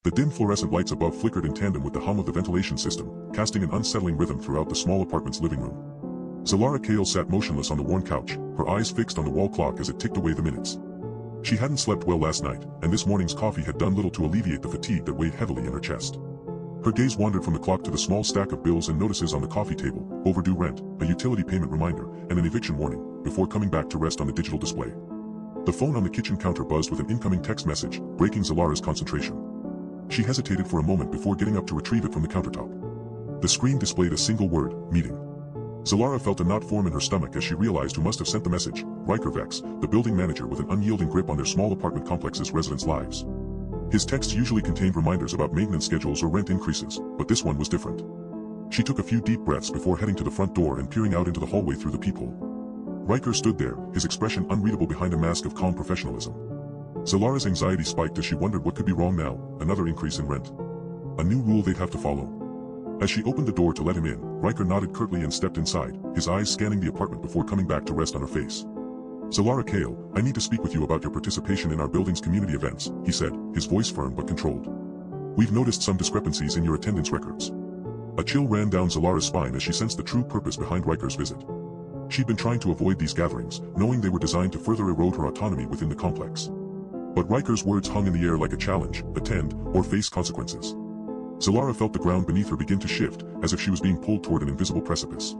The dim fluorescent lights above flickered in tandem with the hum of the ventilation system, casting an unsettling rhythm throughout the small apartment's living room. Xylara Kael sat motionless on the worn couch, her eyes fixed on the wall clock as it ticked away the minutes. She hadn't slept well last night, and this morning's coffee had done little to alleviate the fatigue that weighed heavily in her chest. Her gaze wandered from the clock to the small stack of bills and notices on the coffee table, overdue rent, a utility payment reminder, and an eviction warning, before coming back to rest on the digital display. The phone on the kitchen counter buzzed with an incoming text message, breaking Xylara's concentration. She hesitated for a moment before getting up to retrieve it from the countertop. The screen displayed a single word, meeting. Xylara felt a knot form in her stomach as she realized who must have sent the message, Riker Vex, the building manager with an unyielding grip on their small apartment complex's residents' lives. His texts usually contained reminders about maintenance schedules or rent increases, but this one was different. She took a few deep breaths before heading to the front door and peering out into the hallway through the peephole. Riker stood there, his expression unreadable behind a mask of calm professionalism. Xylara's anxiety spiked as she wondered what could be wrong now, another increase in rent. A new rule they'd have to follow. As she opened the door to let him in, Riker nodded curtly and stepped inside, his eyes scanning the apartment before coming back to rest on her face. Xylara Kael, I need to speak with you about your participation in our building's community events, he said, his voice firm but controlled. We've noticed some discrepancies in your attendance records. A chill ran down Xylara's spine as she sensed the true purpose behind Riker's visit. She'd been trying to avoid these gatherings, knowing they were designed to further erode her autonomy within the complex. But Riker's words hung in the air like a challenge, attend, or face consequences. Xylara felt the ground beneath her begin to shift, as if she was being pulled toward an invisible precipice.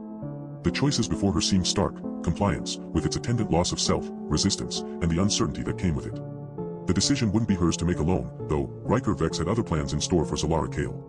The choices before her seemed stark: compliance, with its attendant loss of self, resistance, and the uncertainty that came with it. The decision wouldn't be hers to make alone, though. Riker Vex had other plans in store for Xylara Kael.